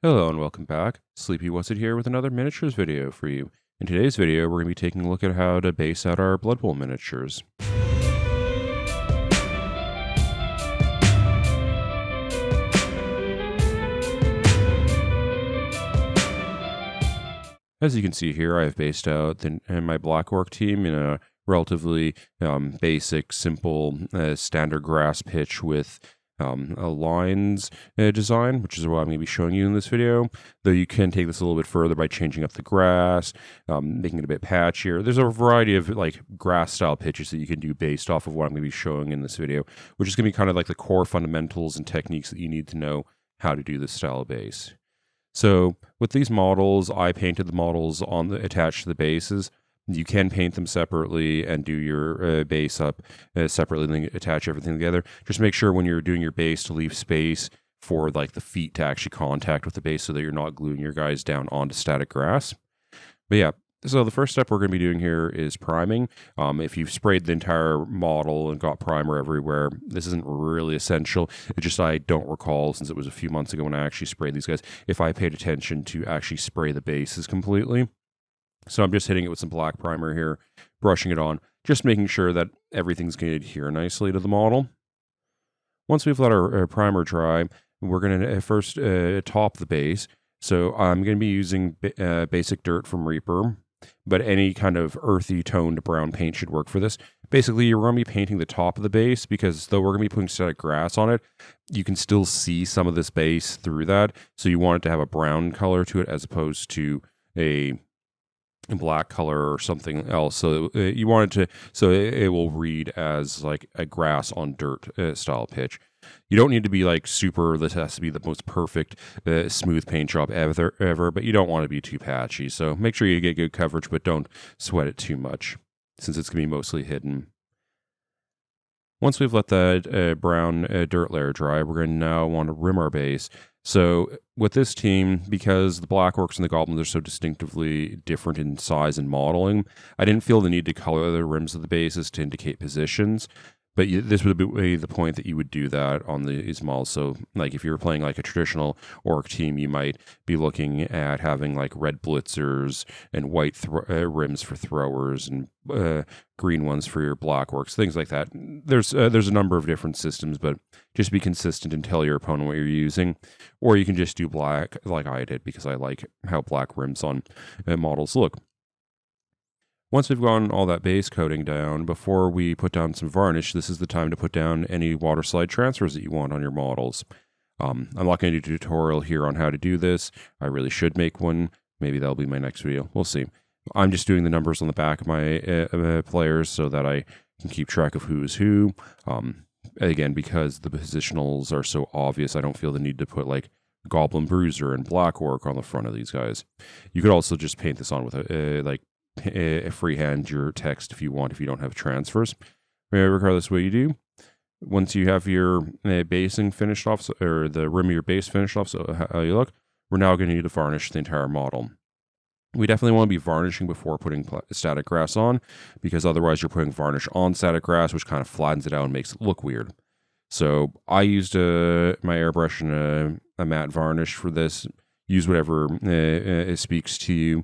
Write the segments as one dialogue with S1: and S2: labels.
S1: Hello and welcome back. Sleepy What's It here with another miniatures video for you. In today's video, we're going to be taking a look at how to base out our Blood Bowl miniatures. As you can see here, I've based out my Black Orc team in a relatively basic, simple, standard grass pitch with a lines design, which is what I'm going to be showing you in this video. Though you can take this a little bit further by changing up the grass, making it a bit patchier. There's a variety of like grass style pitches that you can do based off of what I'm going to be showing in this video, which is going to be kind of like the core fundamentals and techniques that you need to know how to do this style of base. So with these models, I painted the models attached to the bases. You can paint them separately and do your base up separately, and then attach everything together. Just make sure when you're doing your base to leave space for like the feet to actually contact with the base so that you're not gluing your guys down onto static grass. But yeah, so the first step we're going to be doing here is priming. If you've sprayed the entire model and got primer everywhere, this isn't really essential. It's just I don't recall, since it was a few months ago when I actually sprayed these guys, if I paid attention to actually spray the bases completely. So I'm just hitting it with some black primer here, brushing it on, just making sure that everything's going to adhere nicely to the model. Once we've let our primer dry, we're going to first top the base. So I'm going to be using basic dirt from Reaper, but any kind of earthy toned brown paint should work for this. Basically, you're going to be painting the top of the base because though we're going to be putting static grass on it, you can still see some of this base through that. So you want it to have a brown color to it as opposed to a black color or something else. So you want it to, so it will read as like a grass on dirt style pitch. You don't need to be like super, this has to be the most perfect smooth paint job ever, but you don't want to be too patchy. So make sure you get good coverage, but don't sweat it too much since it's going to be mostly hidden. Once we've let that brown dirt layer dry, we're going to now want to rim our base. So with this team, because the Black Orcs and the Goblins are so distinctively different in size and modeling, I didn't feel the need to color the rims of the bases to indicate positions. But this would be the point that you would do that on these models. So, like, if you were playing like a traditional orc team, you might be looking at having like red blitzers and white rims for throwers and green ones for your black orcs, things like that. There's a number of different systems, but just be consistent and tell your opponent what you're using. Or you can just do black like I did because I like how black rims on models look. Once we've gotten all that base coating down, before we put down some varnish, this is the time to put down any water slide transfers that you want on your models. I'm not going to do a tutorial here on how to do this. I really should make one. Maybe that'll be my next video. We'll see. I'm just doing the numbers on the back of my players so that I can keep track of who's who. Again, because the positionals are so obvious, I don't feel the need to put like Goblin Bruiser and Black Orc on the front of these guys. You could also just paint this on with freehand your text if you want, if you don't have transfers. Regardless what you do, once you have your basing finished off, or the rim of your base finished off, so how you look, we're now going to need to varnish the entire model. We definitely want to be varnishing before putting static grass on, because otherwise you're putting varnish on static grass, which kind of flattens it out and makes it look weird. So I used my airbrush and a matte varnish for this. Use whatever speaks to you,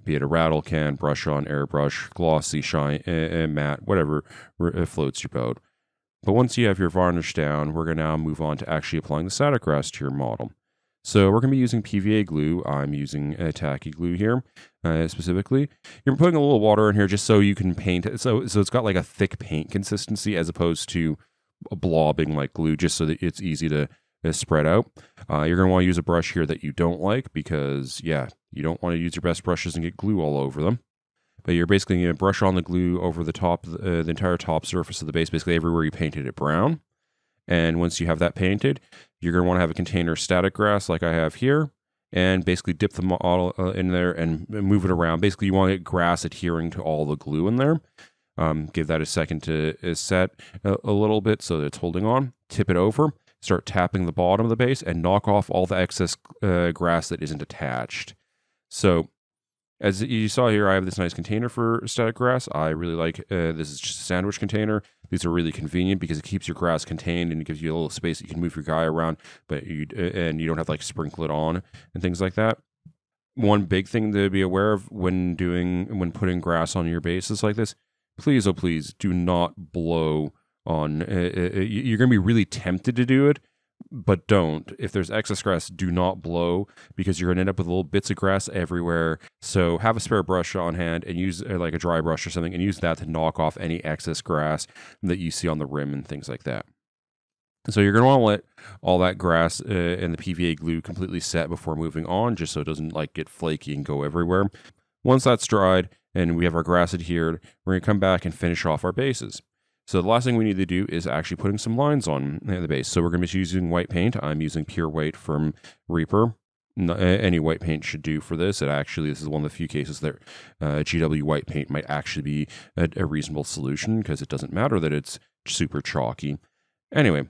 S1: be it a rattle can, brush on, airbrush, glossy, shine, matte, whatever floats your boat. But once you have your varnish down, we're going to now move on to actually applying the static grass to your model. So we're going to be using PVA glue. I'm using tacky glue here specifically. You're putting a little water in here just so you can paint it. So it's got like a thick paint consistency as opposed to blobbing like glue, just so that it's easy to spread out. You're going to want to use a brush here that you don't like because, yeah, you don't want to use your best brushes and get glue all over them. But you're basically going to brush on the glue over the top, the entire top surface of the base, basically everywhere you painted it brown. And once you have that painted, you're going to want to have a container of static grass like I have here, and basically dip the model in there and move it around. Basically, you want to get grass adhering to all the glue in there. Give that a second to set a little bit so that it's holding on. Tip it over. Start tapping the bottom of the base and knock off all the excess grass that isn't attached. So As you saw here, I have this nice container for static grass. I really like this is just a sandwich container. These are really convenient because it keeps your grass contained and it gives you a little space that you can move your guy around, but you don't have to like sprinkle it on and things like that. One big thing to be aware of when putting grass on your bases like this, please, oh please, do not blow on. You're going to be really tempted to do it, but don't. If there's excess grass, do not blow because you're going to end up with little bits of grass everywhere. So have a spare brush on hand and use like a dry brush or something and use that to knock off any excess grass that you see on the rim and things like that. So you're going to want to let all that grass and the PVA glue completely set before moving on, just so it doesn't like get flaky and go everywhere. Once that's dried and we have our grass adhered, we're going to come back and finish off our bases. So the last thing we need to do is actually putting some lines on the base. So we're going to be using white paint. I'm using pure white from Reaper. Any white paint should do for this. This is one of the few cases that GW white paint might actually be a reasonable solution because it doesn't matter that it's super chalky. Anyway,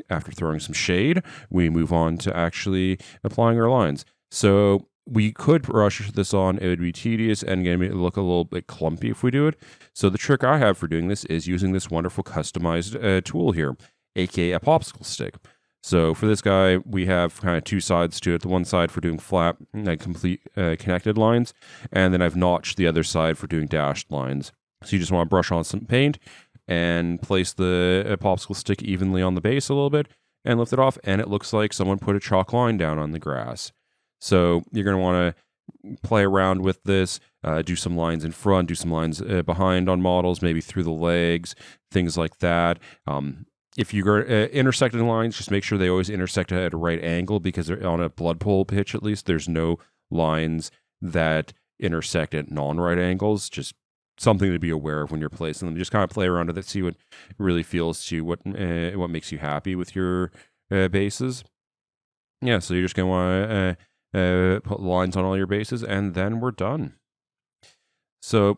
S1: after throwing some shade, we move on to actually applying our lines. So we could brush this on. It would be tedious and going to look a little bit clumpy if we do it. So the trick I have for doing this is using this wonderful customized tool here, aka a popsicle stick. So for this guy, we have kind of two sides to it. The one side for doing flat, complete connected lines, and then I've notched the other side for doing dashed lines. So you just want to brush on some paint and place the popsicle stick evenly on the base a little bit and lift it off, and it looks like someone put a chalk line down on the grass. So you're going to want to play around with this, do some lines in front, do some lines behind on models, maybe through the legs, things like that. If you're intersecting lines, just make sure they always intersect at a right angle, because on a blood pool pitch, at least, there's no lines that intersect at non-right angles. Just something to be aware of when you're placing them. Just kind of play around with it, see what really feels to you, what makes you happy with your bases. Yeah, so you're just going to want to put lines on all your bases, and then we're done. So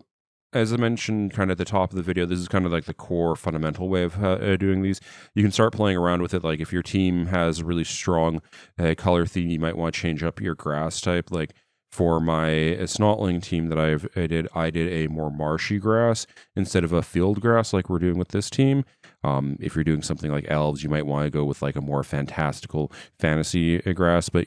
S1: as I mentioned kind of at the top of the video, this is kind of like the core fundamental way of doing these. You can start playing around with it. Like if your team has a really strong color theme, you might want to change up your grass type. Like for my Snotling team that I did a more marshy grass instead of a field grass like we're doing with this team. If you're doing something like elves, you might want to go with like a more fantastical fantasy grass, but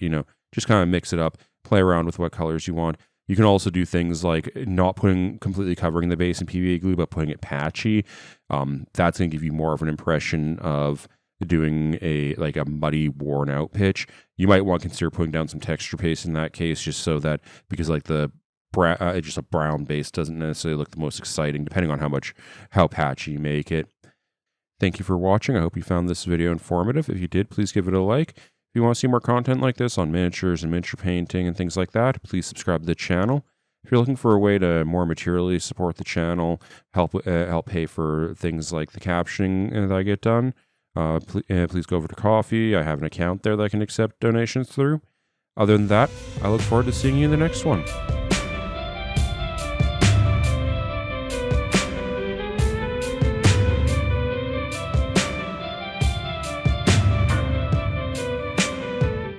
S1: just kind of mix it up, play around with what colors you want. You can also do things like not completely covering the base in PVA glue, but putting it patchy. That's going to give you more of an impression of doing a muddy, worn out pitch. You might want to consider putting down some texture paste in that case, just so that, because like just a brown base doesn't necessarily look the most exciting, depending on how patchy you make it. Thank you for watching. I hope you found this video informative. If you did, please give it a like. If you want to see more content like this on miniatures and miniature painting and things like that, please subscribe to the channel. If you're looking for a way to more materially support the channel, help pay for things like the captioning that I get done, please go over to Ko-fi. I have an account there that I can accept donations through. Other than that, I look forward to seeing you in the next one.